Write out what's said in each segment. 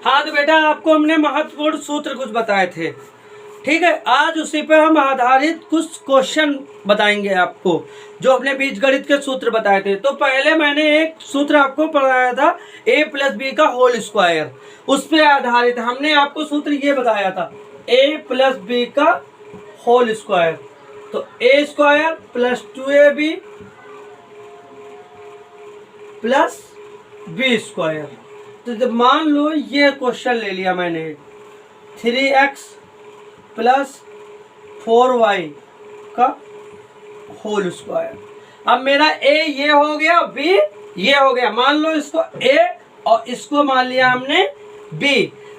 हाँ तो बेटा आपको हमने महत्वपूर्ण सूत्र कुछ बताए थे, ठीक है। आज उसी पे हम आधारित कुछ क्वेश्चन बताएंगे आपको, जो अपने बीजगणित के सूत्र बताए थे। तो पहले मैंने एक सूत्र आपको पढ़ाया था, a प्लस बी का होल स्क्वायर, उस पे आधारित हमने आपको सूत्र ये बताया था, a प्लस बी का होल स्क्वायर। तो a square plus 2ab plus B square. तो जब मान लो ये क्वेश्चन ले लिया मैंने, 3x प्लस 4y का होल स्क्वायर। अब मेरा a ये हो गया, b ये हो गया, मान लो इसको a और इसको मान लिया हमने b।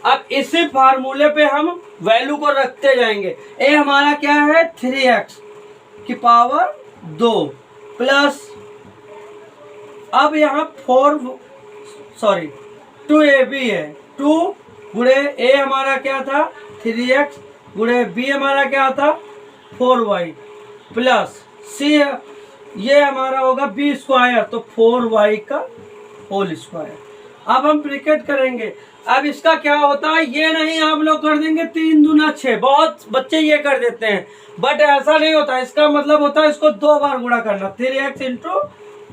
अब इसी फार्मूले पे हम वैल्यू को रखते जाएंगे। a हमारा क्या है, 3x की पावर 2 प्लस, अब यहाँ 2ab है, 2 गुणे a हमारा क्या था 3x गुणे b हमारा क्या था 4y प्लस c ये हमारा होगा b स्क्वायर, तो 4y का होल स्क्वायर। अब हम ब्रैकेट करेंगे। अब इसका क्या होता है, ये नहीं आप लोग कर देंगे 3 दूना 6, बहुत बच्चे ये कर देते हैं, बट ऐसा नहीं होता। इसका मतलब होता है इसको 2 बार गुणा करना, 3x इंटू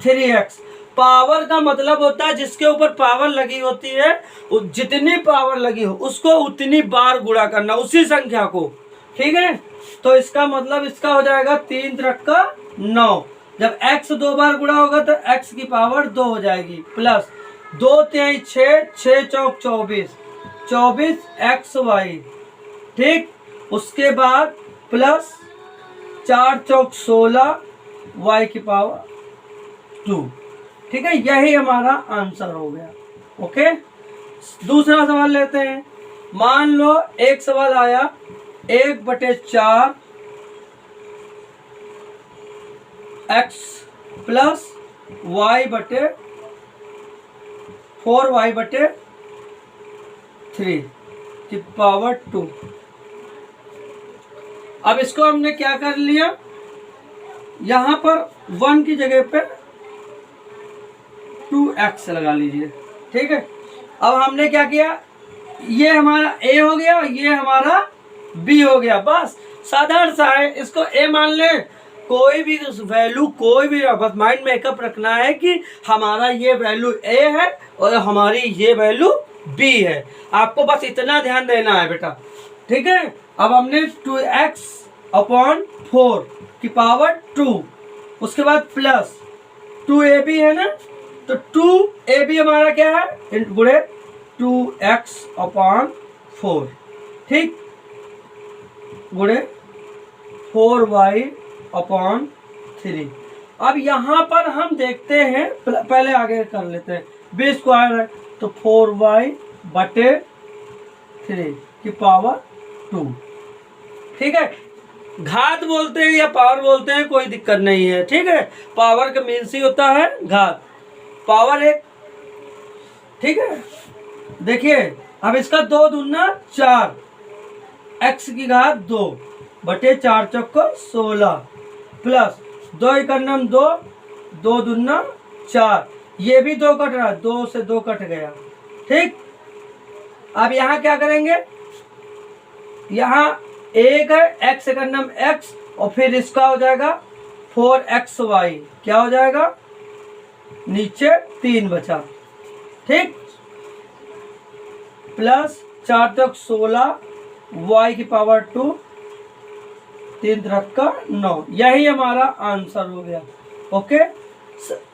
3x। पावर का मतलब होता है जिसके ऊपर पावर लगी होती है, जितनी पावर लगी हो उसको उतनी बार गुणा करना, उसी संख्या को, ठीक है। तो इसका मतलब इसका हो जाएगा 3 त्रिक का 9। जब x 2 बार गुणा होगा तो x की पावर 2 हो जाएगी, प्लस 2 3 6, 6 चौक 24, 24xy, ठीक। उसके बाद प्लस 4 चौक 16 y की पावर 2, ठीक है। यही हमारा आंसर हो गया। ओके, दूसरा सवाल लेते हैं। मान लो एक सवाल आया, 1/4 x प्लस y बटे 4y बटे 3 की पावर 2। अब इसको हमने क्या कर लिया, यहां पर 1 की जगह पे 2x लगा लीजिए, ठीक है। अब हमने क्या किया, ये हमारा a हो गया, ये हमारा b हो गया, बस साधारण सा है। इसको a मान ले, कोई भी वैल्यू, कोई भी बस माइंड मेकअप रखना है कि हमारा ये वैल्यू a है और हमारी ये वैल्यू b है। आपको बस इतना ध्यान देना है बेटा, ठीक है। अब हमने 2x अपॉन 4 की पावर 2, उसके बाद प्लस 2ab है ना, तो 2ab हमारा क्या है, गुणे 2x अपॉन 4, ठीक, गुणे 4y अपॉन 3। अब यहाँ पर हम देखते हैं, पहले आगे कर लेते हैं, b स्क्वायर है तो 4y बटे 3 की पावर 2, ठीक है। घात बोलते हैं या पावर बोलते हैं, कोई दिक्कत नहीं है, ठीक है। पावर का मीन्स ही होता है घात, पावर 1, ठीक है। देखिए अब इसका 2 दूना 4, x की घात 2 बटे 4 चौक 16 प्लस 2 एकम 2, 2 दूना 4, ये भी 2 कट रहा है, 2 से 2 कट गया, ठीक। अब यहाँ क्या करेंगे, यहाँ एक है x एकम x और फिर इसका हो जाएगा 4xy, क्या हो जाएगा, नीचे 3 बचा, ठीक, प्लस 4 चौक 16 y की पावर 2, 3 त्रिक का 9। यही हमारा आंसर हो गया। ओके,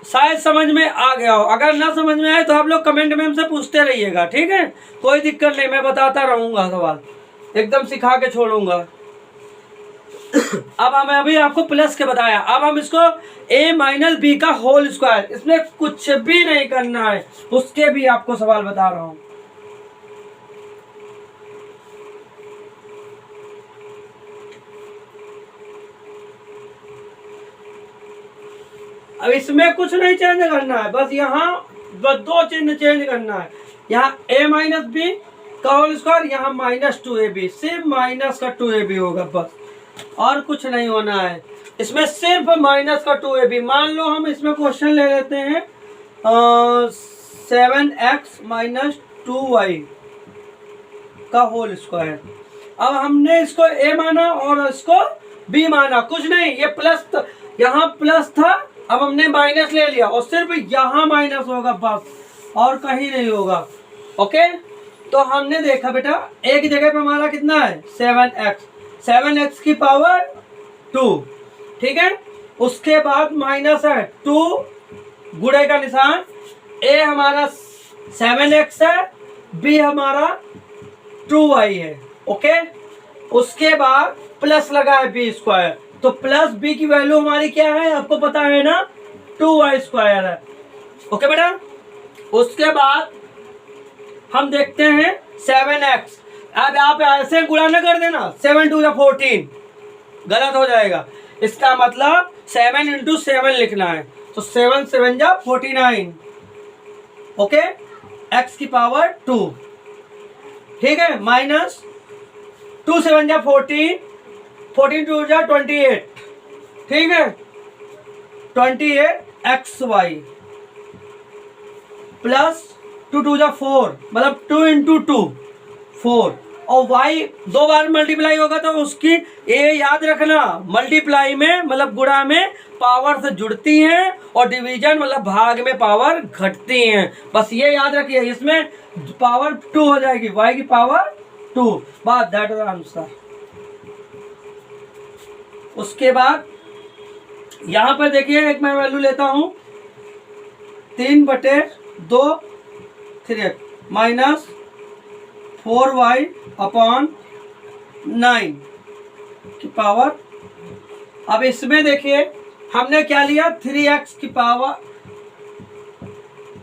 शायद समझ में आ गया हो, अगर ना समझ में आए तो आप लोग कमेंट में हमसे पूछते रहिएगा, ठीक है। कोई दिक्कत नहीं, मैं बताता रहूंगा, सवाल एकदम सिखा के छोड़ूंगा। अब हमें अभी आपको प्लस के बताया, अब हम इसको a माइनस बी का होल स्क्वायर, इसमें कुछ भी नहीं करना है, उसके भी आपको सवाल बता रहा हूं। अब इसमें कुछ नहीं चेंज करना है, बस यहाँ बस 2 चिन्ह चेंज करना है। यहाँ a माइनस बी का होल स्क्वायर, यहाँ -2ab, सिर्फ माइनस का 2ab होगा, बस और कुछ नहीं होना है। इसमें सिर्फ माइनस का 2ab, मान लो हम इसमें क्वेश्चन ले लेते हैं 7x - 2y का होल स्क्वायर। अब हमने इसको a माना और इसको b माना, कुछ नहीं, ये प्लस यहाँ प्लस था, अब हमने माइनस ले लिया और सिर्फ यहाँ माइनस होगा बस, और कहीं नहीं होगा। ओके, तो हमने देखा बेटा एक जगह पे हमारा कितना है 7x, 7x की पावर 2, ठीक है। उसके बाद माइनस है 2, गुणे का निशान, a हमारा 7x है, b हमारा 2y है। ओके, उसके बाद प्लस लगा है b स्क्वायर, तो प्लस b की वैल्यू हमारी क्या है आपको पता है ना, 2y स्क्वायर है। ओके बेटा, उसके बाद हम देखते हैं 7x। अब आप ऐसे गुणा न कर देना, 7 2 या 14 गलत हो जाएगा, इसका मतलब 7 इंटू 7 लिखना है, तो 7 7 जा 49। ओके, x की पावर 2, ठीक है, माइनस 2 7 जा 14, 14 2 जा 28, ठीक है, 28xy प्लस 2 2 जा 4, मतलब 2 इंटू 2 4, और y 2 बार मल्टीप्लाई होगा तो उसकी ये याद रखना, मल्टीप्लाई में मतलब गुणा में पावर से जुड़ती हैं और डिवीजन मतलब भाग में पावर घटती हैं, बस ये याद रखिए। इसमें पावर 2 हो जाएगी, y की पावर 2, बात दैट इज आंसर। उसके बाद यहां पर देखिए एक मैं वैल्यू लेता हूं 3/2 3x माइनस 4y अपॉन 9 की पावर। अब इसमें देखिए हमने क्या लिया, 3x की power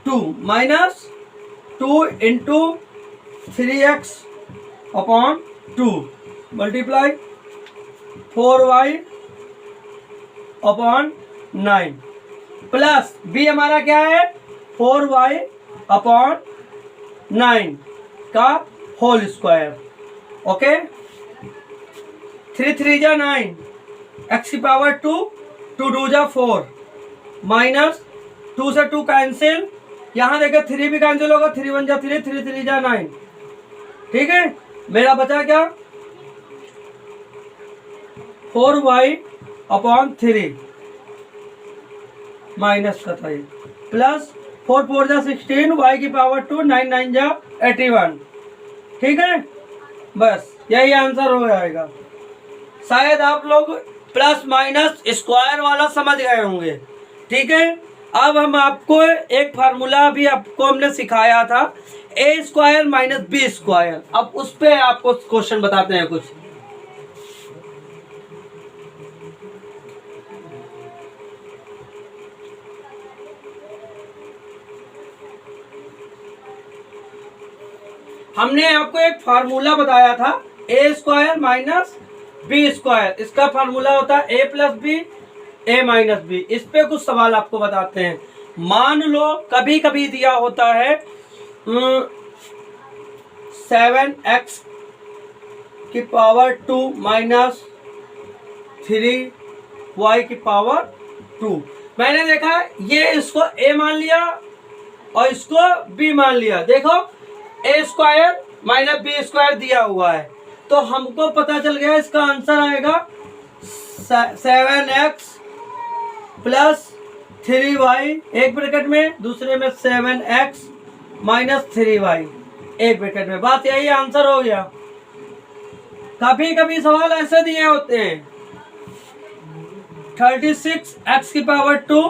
2 minus 2 into 3x upon 2 multiply 4y upon 9 plus b हमारा क्या है 4y अपॉन 9 का होल स्क्वायर। ओके, 3 3 जा 9, x की पावर 2, 2 2 जा 4, माइनस 2 से 2 कैंसिल, यहाँ देखो 3 भी कैंसिल होगा, 3 1 जा 3, 3 3 जा 9, ठीक है। मेरा बचा क्या 4y अपॉन 3 माइनस का था ये, प्लस 4 4 जा 16, y की पावर 2, 9 9 जा 81, ठीक है। बस यही आंसर हो जाएगा। शायद आप लोग प्लस माइनस स्क्वायर वाला समझ गए होंगे, ठीक है। अब हम आपको एक फार्मूला भी आपको हमने सिखाया था, a square minus B square, अब उस पे आपको क्वेश्चन बताते हैं कुछ। हमने आपको एक फार्मूला बताया था a square minus B square, इसका फार्मूला होता है a plus B a minus B. इस पे कुछ सवाल आपको बताते हैं। मान लो कभी कभी दिया होता है 7x की पावर 2 माइनस 3y की पावर 2। मैंने देखा ये इसको a मान लिया और इसको b मान लिया। देखो a square minus B square दिया हुआ है, तो हमको पता चल गया इसका आंसर आएगा 7x प्लस 3y एक ब्रैकेट में, दूसरे में 7x माइनस 3y एक ब्रैकेट में। बात यही आंसर हो गया। कभी कभी सवाल ऐसे दिए होते हैं 36x की पावर 2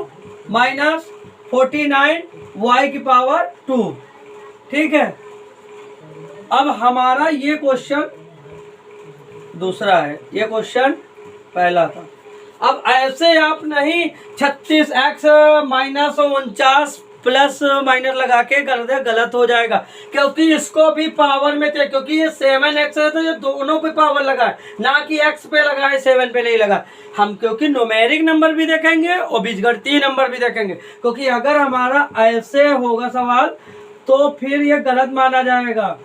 माइनस 49y की पावर 2, ठीक है। अब हमारा ये क्वेश्चन दूसरा है, ये क्वेश्चन पहला था। अब ऐसे आप नहीं 36x माइनस 49 प्लस माइनस लगा के कर दे, गलत हो जाएगा, क्योंकि इसको भी पावर में थे, क्योंकि ये 7x है तो ये दोनों पे पावर लगा है, ना कि x पे लगा है 7 पे नहीं लगा। हम क्योंकि न्यूमेरिक नंबर भी देखेंगे और बीजगणितीय नंबर भी देखेंगे, क्योंकि अगर हमारा ऐसे होगा सवाल तो फिर ये गलत माना जाएगा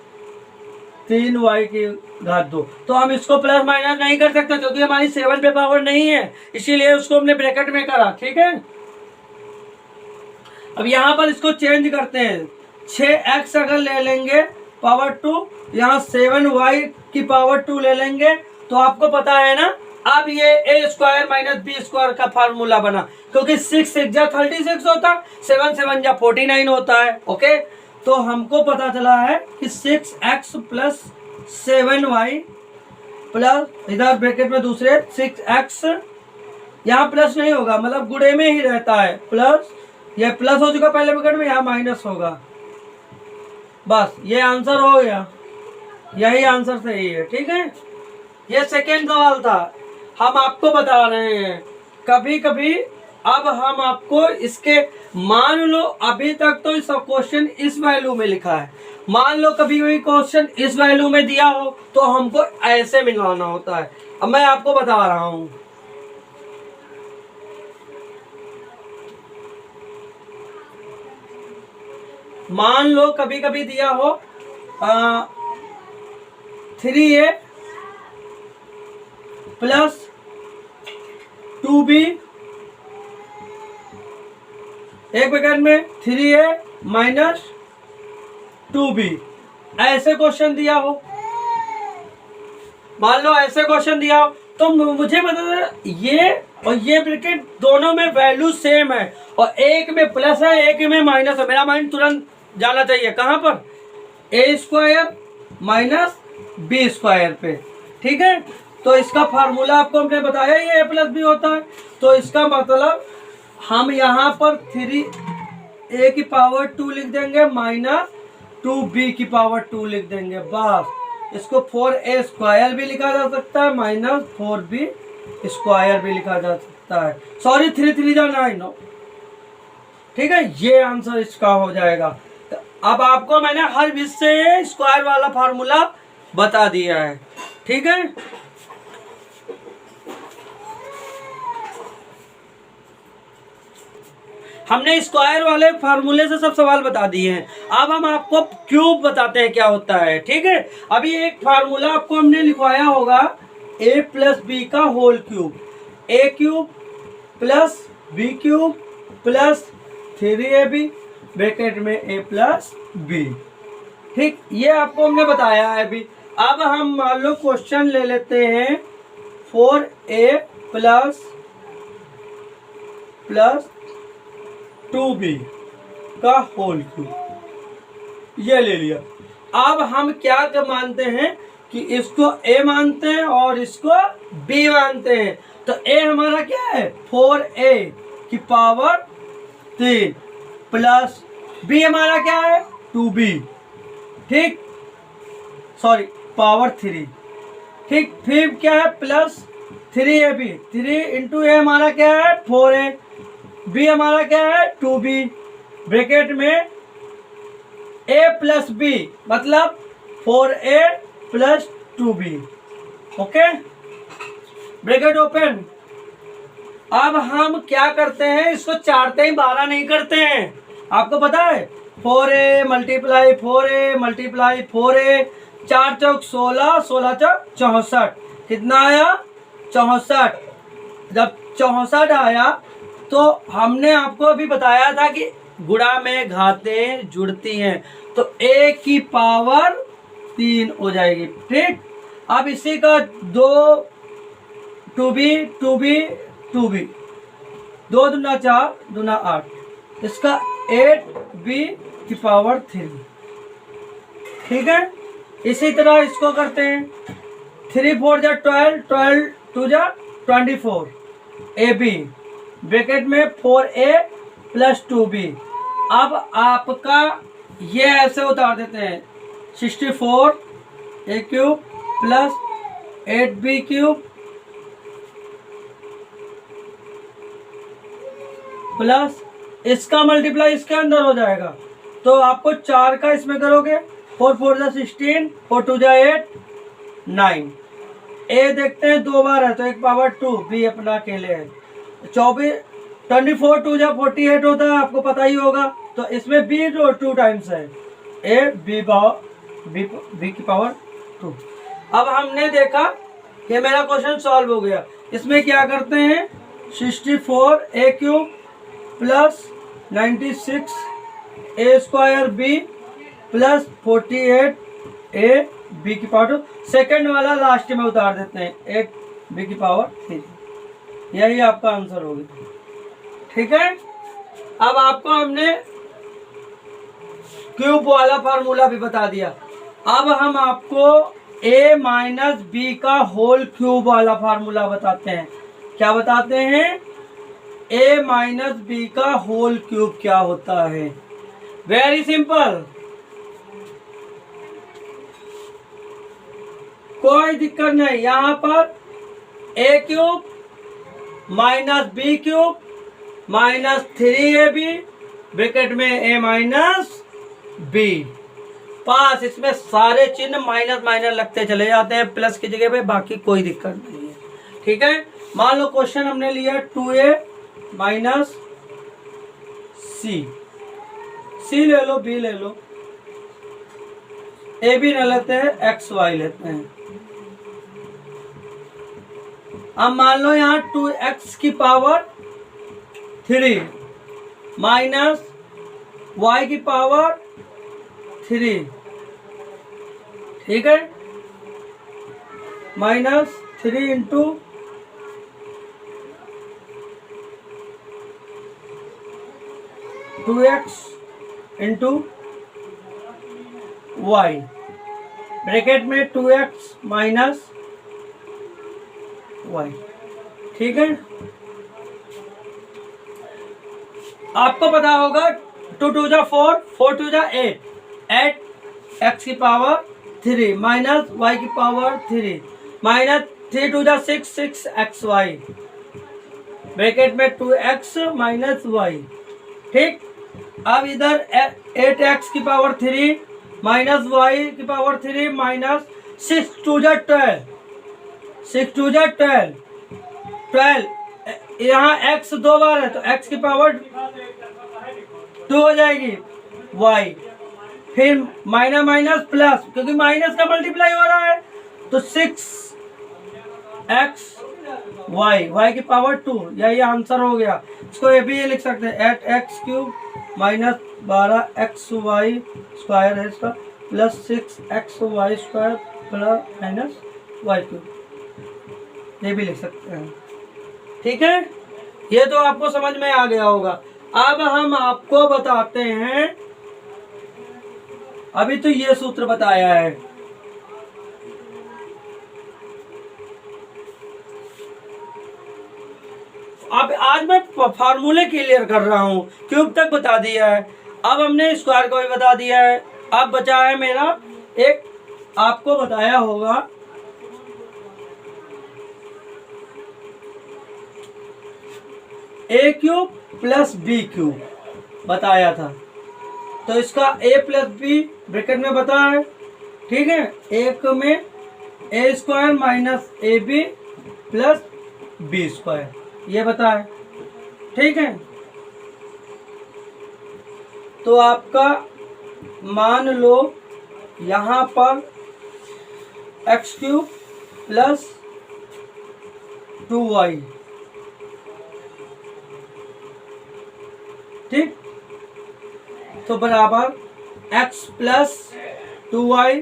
3y की घात 2। तो हम इसको प्लस माइनस नहीं कर सकते क्योंकि हमारी 7 पे पावर नहीं है, इसीलिए उसको हमने ब्रैकेट में करा, ठीक है। अब यहाँ पर इसको चेंज करते हैं, 6x अगर ले लेंगे पावर 2, यहाँ 7y की पावर 2 ले लेंगे तो आपको पता है ना। अब ये ए स्क्वायर माइनस बी स्क्वायर का फार्मूला बना, क्योंकि 6 6 जा 36 होता, 7 7 जा 49 होता है। ओके, तो हमको पता चला है कि 6x प्लस 7y प्लस इधर ब्रैकेट में दूसरे 6x, यहाँ प्लस नहीं होगा मतलब गुणे में ही रहता है, प्लस ये प्लस हो चुका पहले ब्रैकेट में, यहाँ माइनस होगा। बस ये आंसर हो गया, यही आंसर सही है। ठीक है, ये सेकेंड सवाल था, हम आपको बता रहे हैं। कभी कभी अब हम आपको इसके, मान लो अभी तक तो इस क्वेश्चन इस वैल्यू में लिखा है, मान लो कभी कोई क्वेश्चन इस वैल्यू में दिया हो तो हमको ऐसे मिलाना होता है। अब मैं आपको बता रहा हूं, मान लो कभी कभी दिया हो 3a प्लस 2b, एक ब्रैकेट में 3a माइनस 2b, ऐसे क्वेश्चन दिया हो, मान लो ऐसे क्वेश्चन दिया हो तो मुझे बता ये और ये ब्रैकेट दोनों में वैल्यू सेम है और एक में प्लस है एक में माइनस है। मेरा माइंड तुरंत जाना चाहिए कहाँ पर, ए स्क्वायर माइनस बी स्क्वायर पे। ठीक है, तो इसका फार्मूला आपको हमने बताया ये ए प्लस बी होता है, तो इसका मतलब हम यहाँ पर 3a की पावर 2 लिख देंगे माइनस 2b की पावर 2 लिख देंगे। बस इसको 4a स्क्वायर भी लिखा जा सकता है माइनस 4b स्क्वायर भी लिखा जा सकता है। सॉरी 3 3 जा 9। ठीक है, ये आंसर इसका हो जाएगा। तो अब आपको मैंने हर बीच से स्क्वायर वाला फार्मूला बता दिया है। ठीक है, हमने स्क्वायर वाले फार्मूले से सब सवाल बता दिए हैं। अब हम आपको क्यूब बताते हैं क्या होता है। ठीक है, अभी एक फार्मूला आपको हमने लिखवाया होगा a प्लस बी का whole cube, a cube plus B cube plus 3ab bracket में a प्लस बी। ठीक, ये आपको हमने बताया है अभी। अब हम मान लो क्वेश्चन ले लेते हैं 4a प्लस 2b का होल क्यूब, ये ले लिया। अब हम क्या मानते हैं कि इसको a मानते हैं और इसको b मानते हैं। तो a हमारा क्या है 4a की पावर 3 प्लस b हमारा क्या है 2b, ठीक, सॉरी पावर 3। ठीक, फिर क्या है प्लस 3ab, 3 इंटू a हमारा क्या है 4a, b हमारा क्या है 2b ब्रैकेट में a प्लस b मतलब 4a plus 2b। Okay, bracket open. अब हम क्या करते हैं, इसको चारते ही 12 नहीं करते हैं। आपको पता है 4a multiply 4a multiply 4a, 4 चौक 16, 16 चौक 64, कितना आया 64। जब 64 आया तो हमने आपको अभी बताया था कि गुणा में घातें जुड़ती हैं, तो a की पावर 3 हो जाएगी। ठीक, अब इसी का 2b 2b 2 दूना 4 दूना 8, इसका 8b की पावर 3। ठीक है, इसी तरह इसको करते हैं 3 4 जा 12, 12 2 जा 24, ab ब्रैकेट में 4a प्लस 2b। अब आपका ये ऐसे उतार देते हैं 64 a cube plus 8b cube plus इसका मल्टीप्लाई इसके अंदर हो जाएगा, तो आपको 4 का इसमें करोगे 4 4 जा 16, 4 2 जा 8 9। a देखते हैं 2 बार है तो एक पावर 2, b अपना अकेले है 24, 24 2 जा 48 होता है, आपको पता ही होगा। तो इसमें b 2 टाइम्स है, a b की पावर 2। अब हमने देखा कि मेरा क्वेश्चन सॉल्व हो गया। इसमें क्या करते हैं 64 a cube plus 96 a square b plus 48 A B की पावर 2, सेकेंड वाला लास्ट में उतार देते हैं 8 बी की पावर 3। यही आपका आंसर होगा। ठीक है, अब आपको हमने क्यूब वाला फार्मूला भी बता दिया। अब हम आपको a माइनस बी का होल क्यूब वाला फार्मूला बताते हैं। क्या बताते हैं? a माइनस बी का होल क्यूब क्या होता है? वेरी सिंपल, कोई दिक्कत नहीं। यहां पर a cube minus B cube minus 3ab bracket में a माइनस बी पास, इसमें सारे चिन्ह माइनस माइनस लगते चले जाते हैं प्लस की जगह पे, बाकी कोई दिक्कत नहीं है। ठीक है, मान लो क्वेश्चन हमने लिया 2a माइनस सी ले लो, बी ले लो, ए भी न लेते हैं, एक्स वाई लेते हैं। अब मान लो यहाँ 2x की पावर 3 माइनस y की पावर 3, ठीक है, minus 3 into 2x into y bracket में 2x माइनस y। ठीक है, आपको पता होगा 2 2 जा 4, 4 2 जा 8 x की पावर 3 माइनस y की पावर 3 माइनस 3 2 जा 6 6 xy ब्रैकेट में 2x माइनस y। ठीक, अब इधर 8x की पावर 3 माइनस y की पावर 3 माइनस 6 2 जा 12 6 2 जा 12 यहाँ x 2 बार है तो x की पावर 2 हो जाएगी, y फिर माइनस माइनस प्लस, क्योंकि माइनस का मल्टीप्लाई हो रहा है तो 6x y की पावर 2, यही आंसर हो गया। इसको ये भी लिख सकते हैं 8x cube minus 12xy square है इसका plus 6xy square plus minus y cube, ये भी लिख सकते हैं। ठीक है, ये तो आपको समझ में आ गया होगा। अब हम आपको बताते हैं, अभी तो ये सूत्र बताया है, अब आज मैं फार्मूले क्लियर कर रहा हूं, क्यूब तक बता दिया है, अब हमने स्क्वायर को भी बता दिया है। अब बचा है मेरा एक, आपको बताया होगा a cube plus B cube बताया था, तो इसका a प्लस बी ब्रैकेट में बताया है। ठीक है, एक में a square minus A B plus B square, ये बताया। ठीक है, तो आपका मान लो यहाँ पर एक्स क्यूब प्लस 2y, ठीक, तो बराबर x प्लस 2y,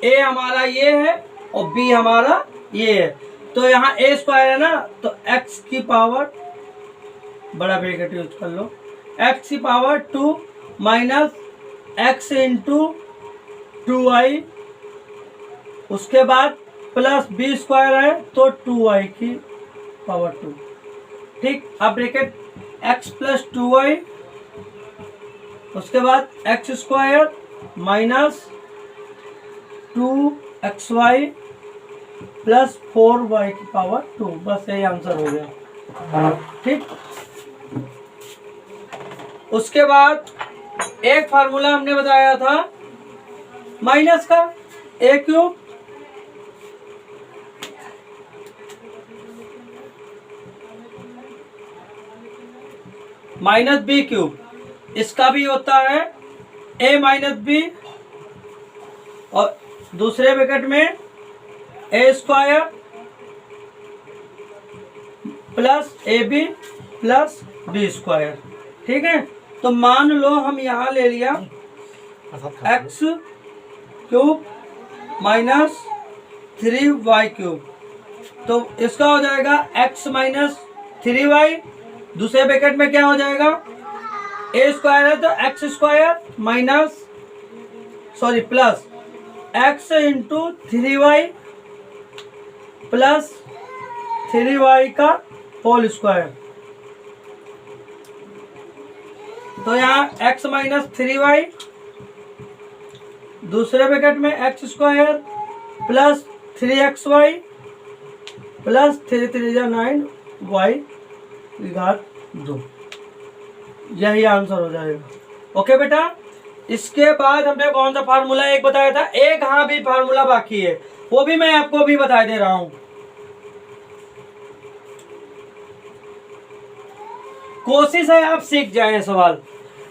a हमारा ये है और b हमारा ये है, तो यहाँ a स्क्वायर है ना, तो x की पावर बड़ा ब्रैकेट यूज कर लो, x की power 2 minus x into 2y, उसके बाद प्लस b स्क्वायर है तो 2y की पावर 2। ठीक, अब ब्रैकेट x प्लस 2y, उसके बाद x square minus 2xy plus 4y की पावर 2, बस यही आंसर हो गया। ठीक, उसके बाद एक फार्मूला हमने बताया था माइनस का, a cube minus B cube, इसका भी होता है a माइनस बी और दूसरे ब्रैकेट में a square plus A B plus B square. ठीक है, तो मान लो हम यहाँ ले लिया x cube minus 3y cube. तो इसका हो जाएगा x माइनस 3y, दूसरे ब्रैकेट में क्या हो जाएगा, a स्क्वायर है तो x square minus plus x into 3y plus 3y का होल स्क्वायर। तो यहाँ x माइनस 3y, दूसरे ब्रैकेट में x square plus 3xy plus 3 3 9 y घात 2, यही आंसर हो जाएगा। ओके बेटा, इसके बाद हमने कौन सा फार्मूला एक बताया था, एक हाँ भी फार्मूला बाकी है, वो भी मैं आपको अभी बता दे रहा हूं। कोशिश है आप सीख जाएं सवाल,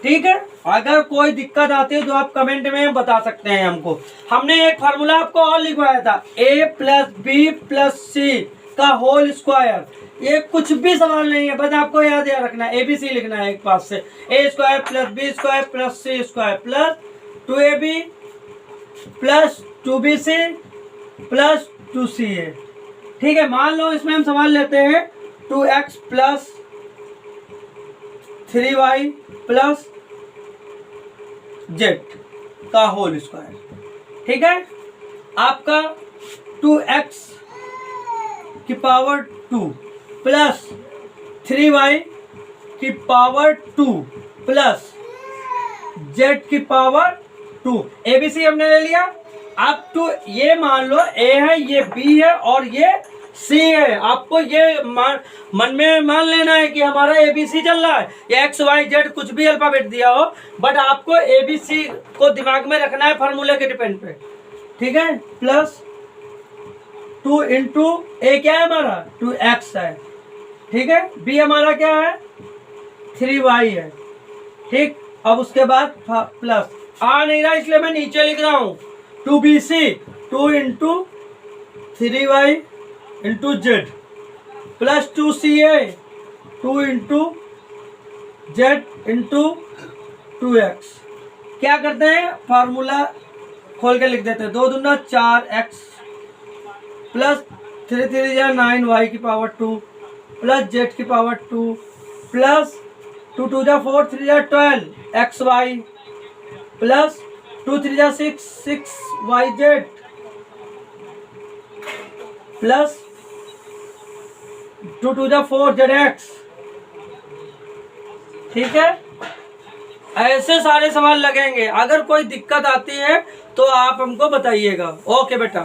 ठीक है। अगर कोई दिक्कत आती है तो आप कमेंट में बता सकते हैं हमको। हमने एक फार्मूला आपको और लिखवाया था, a प्लस बी प्लस सी का होल स्क्वायर। ये कुछ भी सवाल नहीं है, बस आपको याद रखना है, ABC लिखना है एक पास से, a square plus B square plus C square plus 2ab plus 2bc plus 2ca। ठीक है, मान लो इसमें हम सवाल लेते हैं 2x plus 3y plus z का होल स्क्वायर। ठीक है, आपका 2x की पावर 2 प्लस 3y की पावर 2 प्लस z की पावर 2। ABC हमने ले लिया। अब तो ये मान लो a है, ये b है और ये c है। आपको ये मन में मान लेना है कि हमारा ABC चल रहा है, ये x y z कुछ भी अल्फाबेट दिया हो, बट आपको ABC को दिमाग में रखना है फार्मूले के डिपेंड पे। ठीक है, प्लस 2 इंटू a क्या है हमारा 2x है। ठीक है, b हमारा क्या है 3y है। ठीक, अब उसके बाद प्लस आ नहीं रहा इसलिए मैं नीचे लिख रहा हूं 2bc 2 into 3y into z plus 2ca 2 into z into 2x। क्या करते हैं, फार्मूला खोल के लिख देते हैं, 2 दूना 4x प्लस 3 3 9 y की पावर 2 प्लस z की power 2 plus 2 2 4 3 12 xy plus 2 3 6 6yz plus 2 2 4 zx। ठीक है, ऐसे सारे सवाल लगेंगे। अगर कोई दिक्कत आती है तो आप हमको बताइएगा। ओके बेटा।